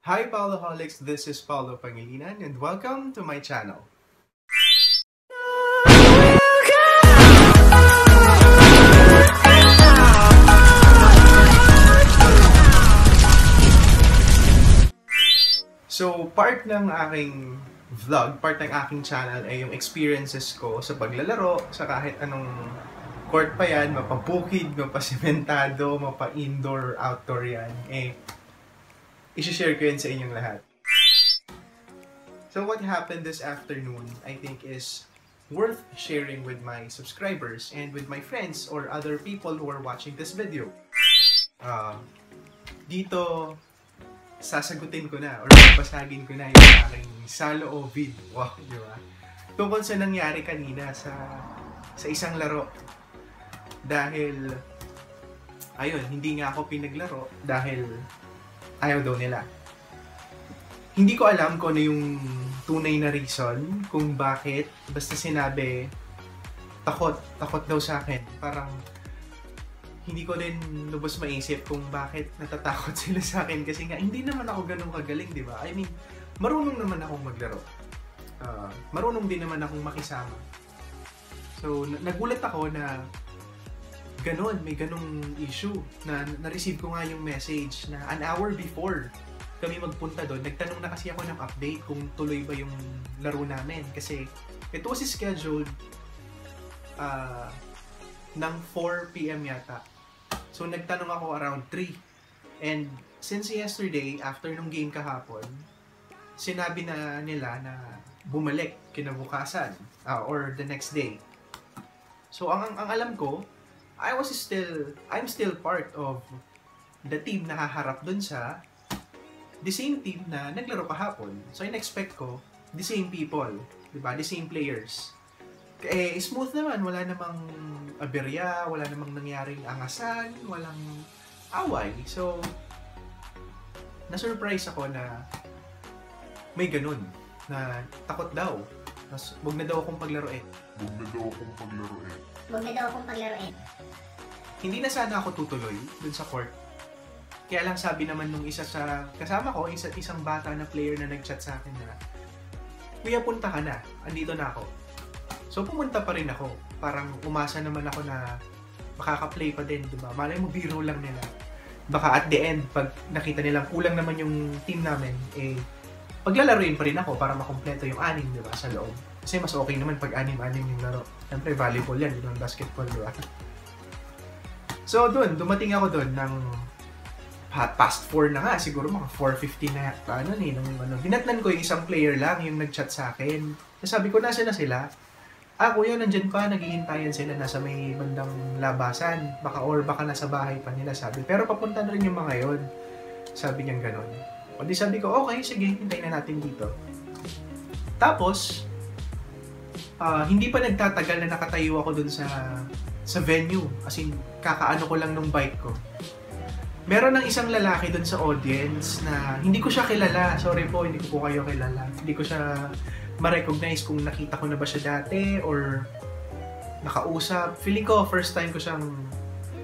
Hi Paoloholics, this is Paolo Pangilinan and welcome to my channel. So, part ng aking vlog, part ng aking channel ay yung experiences ko sa paglalaro, sa kahit anong court pa yan, mapabukid, mapasementado, mapa-indoor, outdoor yan, i-share ko yun sa inyong lahat. So what happened this afternoon, I think is worth sharing with my subscribers and with my friends or other people who are watching this video. Dito, sasagutin ko na or babasagin ko na yung aking salo-o-vid. Wow, di ba? Tungkol sa nangyari kanina sa isang laro. Dahil, ayun, hindi nga ako pinaglaro dahil ayaw daw nila. Hindi ko alam kung ano yung tunay na reason kung bakit basta sinabi takot daw sa akin. Parang hindi ko din lubos maisip kung bakit natatakot sila sa akin kasi nga hindi naman ako ganun kagaling, di ba? I mean, marunong naman akong maglaro. Marunong din naman akong makisama. So, nagulat ako na ganon, may ganong issue na na-receive ko nga yung message na an hour before kami magpunta doon. Nagtanong na kasi ako ng update kung tuloy ba yung laro namin kasi it was scheduled ng 4 PM yata. So nagtanong ako around 3 and since yesterday, after nung game kahapon, sinabi na nila na bumalik kinabukasan or the next day. So ang alam ko, I'm still part of the team na haharap dun sa the same team na naglaro kahapon. So, in-expect ko, the same people, diba? The same players. Smooth naman. Wala namang aberya, wala namang nangyaring angasan, walang away. So, na-surprise ako na may ganun, na takot daw. Mas, wag na daw akong paglaruin. Hindi na sana ako tutuloy dun sa court. Kaya lang sabi naman nung isa sa kasama ko, isang bata na player na nag-chat sa akin na, "Kuya, punta ka na. Andito na ako." So pumunta pa rin ako. Parang umasa naman ako na makaka-play pa din, diba? Malay mo, biro lang nila. Baka at the end, pag nakita nilang kulang naman yung team namin, paglalaruin pa rin ako para makumpleto yung 6, diba? Sa loob. Kasi mas okay naman pag 6-6 yung laro. Siyempre, volleyball yan, yung basketball, diba? So doon, dumating ako doon ng past 4 na nga, siguro mga 4:50 na yata, dinatnan ko yung isang player lang yung nag-chat sa akin. Sabi ko, nasa na sila? Kuya, nandyan pa, naghihintayan sila, nasa may bandang labasan, baka nasa bahay pa nila, sabi. Pero papunta na rin yung mga yon. Sabi niyang ganon. O di sabi ko, okay, sige, hintayin na natin dito. Tapos, hindi pa nagtatagal na nakatayo ako dun sa venue. As in, kakaano ko lang nung bike ko. Meron ng isang lalaki dun sa audience na hindi ko siya kilala. Sorry po, hindi ko po kayo kilala. Hindi ko siya ma-recognize kung nakita ko na ba siya dati or nakausap. Feeling ko, first time ko siyang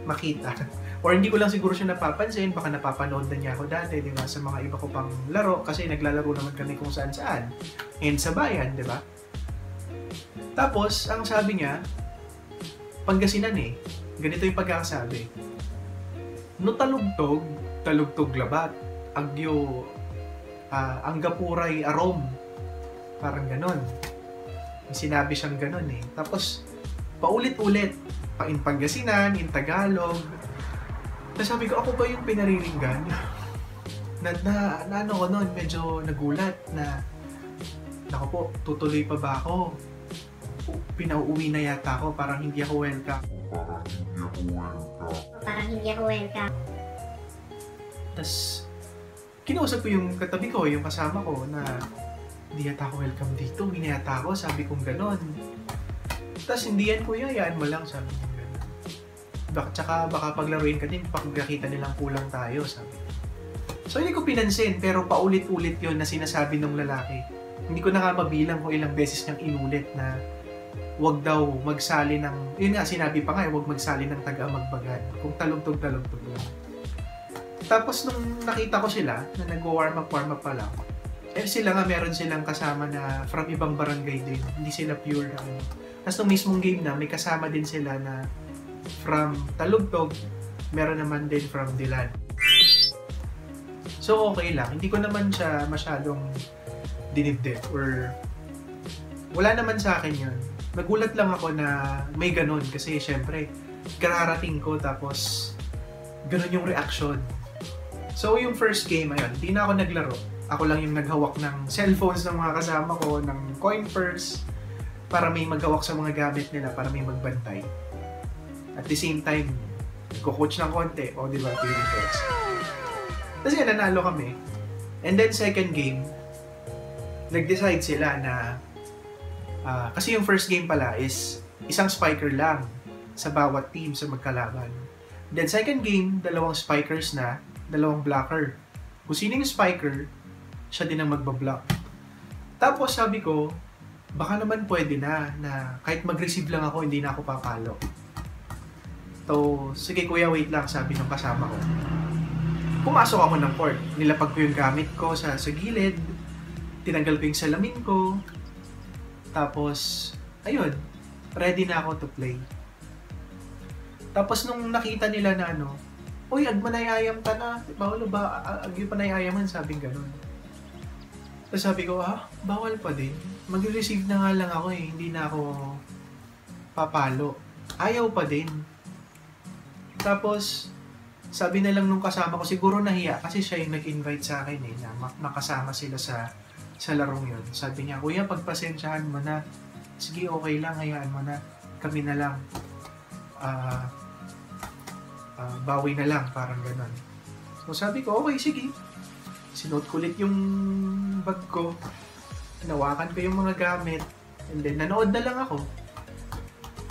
makita. Or hindi ko lang siguro siya napapansin. Baka napapanood na niya ako dati, di ba? Sa mga iba ko pang laro. Kasi naglalaro naman kami kung saan-saan. And sa bayan, di ba? Tapos, ang sabi niya, Pangasinan Ganito yung pagkakasabi. No talugtog labat, agyo, anggapuray arom. Parang ganon. Sinabi siyang ganon Tapos, paulit-ulit, in Pangasinan, in Tagalog. Sabi ko, ako ba yung pinariringgan? na ano ko nun, medyo nagulat na, naku po, tutuloy pa ba ako? Pinauuwi na yata ako, parang hindi ako welcome. Tapos, kinausap ko yung katabi ko, yung kasama ko, na hindi yata ako welcome dito, hindi yata ako, sabi kong ganon. Tapos, hindi yan kuya, yan mo lang, sabi kong ganon. Tsaka baka paglaruin ka din, pag nakita nilang kulang tayo, sabi. So, hindi ko pinansin, pero paulit-ulit yon na sinasabi ng lalaki. Hindi ko na nga mabilang kung ilang beses niyang inulit na wag daw magsali ng, yun nga, sinabi pa nga, wag magsali ng taga-magbagan. Kung talugtog lang. Tapos nung nakita ko sila, na nag-warm up pa lang, sila nga meron silang kasama na from ibang barangay din. Hindi sila pure na ano. Tapos nung mismong game na, may kasama din sila na from Talugtog, meron naman din from Dilan. So okay lang, hindi ko naman siya masyadong dinibdib or wala naman sa akin yun. Nagulat lang ako na may ganun kasi syempre kararating ko tapos ganun yung reaction. So yung first game, ayun, hindi na ako naglaro. Ako lang yung naghawak ng cellphones ng mga kasama ko, ng coin purse, para may maghawak sa mga gamit nila, para may magbantay. At the same time, ko-coach ng konti, o diba, feeling coach. Kasi nanalo kami. And then second game, nag-decide sila na kasi yung first game pala is isang spiker lang sa bawat team sa magkalaban. Then second game, dalawang spikers na, dalawang blocker. Kung sino yung spiker, siya din ang magbablock. Tapos sabi ko, baka naman pwede na kahit mag-receive lang ako, hindi na ako papalo. So, sige kuya, wait lang, sabi ng kasama ko. Pumasok ako ng court. Nilapag ko yung gamit ko sa gilid. Tinanggal ko yung salamin ko. Tapos, ayun, ready na ako to play. Tapos nung nakita nila na ano, uy, agmanayayam ka na. Bawal ba? Agyo pa nayayaman, sabing ganun. Tapos sabi ko, bawal pa din. Mag-receive na nga lang ako eh. Hindi na ako papalo. Ayaw pa din. Tapos, sabi na lang nung kasama ko, siguro nahiya kasi siya yung nag-invite sa akin eh, na makasama sila sa larong yun. Sabi niya, kuya, pagpasensyahan mo na. Sige, okay lang, hayaan mo na. Kami na lang. Bawi na lang, parang gano'n. So sabi ko, okay, sige. Sinuot ko ulit yung bag ko. Hinawakan ko yung mga gamit. And then, nanood na lang ako.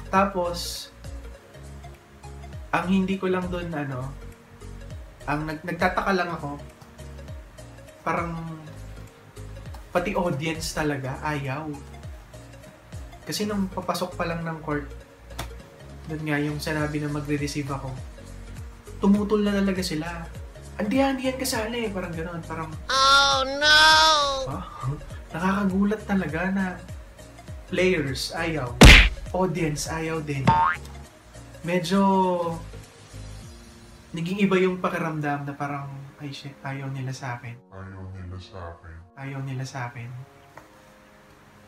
Tapos, ang hindi ko lang doon, ang nagtataka lang ako, parang, pati audience talaga, ayaw. Kasi nung papasok pa lang ng court, doon nga yung sinabi na magre-receive ako, tumutol na talaga sila. Andiyan kasali. Parang gano'n. Parang, oh no! Nakakagulat talaga na players ayaw. Audience ayaw din. Medyo naging iba yung pakiramdam na parang, ay shit, ayaw nila sa akin.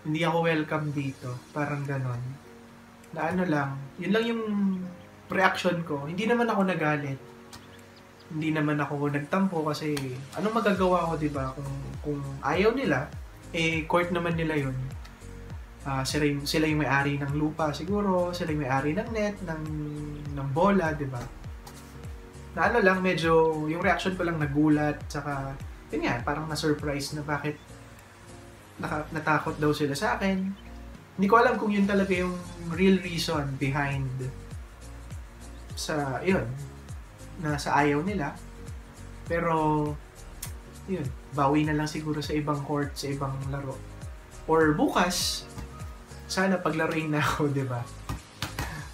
Hindi ako welcome dito. Parang gano'n. Na ano lang, yun lang yung reaction ko. Hindi naman ako nagalit. Hindi naman ako nagtampo kasi anong magagawa ko, 'di ba? Kung ayaw nila, court naman nila 'yun. Sila yung may-ari ng lupa siguro, sila yung may-ari ng net, ng bola, 'di ba? Na ano lang, medyo yung reaction ko lang nagulat, saka yun nga, parang na-surprise na bakit natakot daw sila sa akin. Hindi ko alam kung yun talaga yung real reason behind sa, yun, na sa ayaw nila. Pero, yun, bawi na lang siguro sa ibang court, sa ibang laro. Or bukas, sana paglaruin na ako, diba?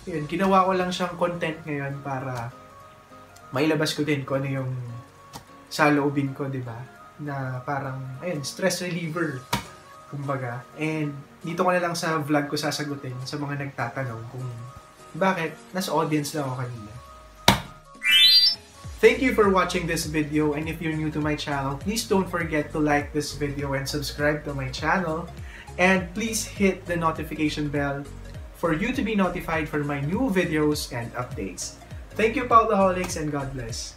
Yun, ginawa ko lang siyang content ngayon para mailabas ko din kung ano yung saloobin ko, diba? Na parang, ayun, stress reliever, kumbaga. And dito ko na lang sa vlog ko sasagutin sa mga nagtatanong kung bakit nasa audience lang ako kanina. Thank you for watching this video, and if you're new to my channel, please don't forget to like this video and subscribe to my channel. And please hit the notification bell for you to be notified for my new videos and updates. Thank you, Paulaholics, and God bless.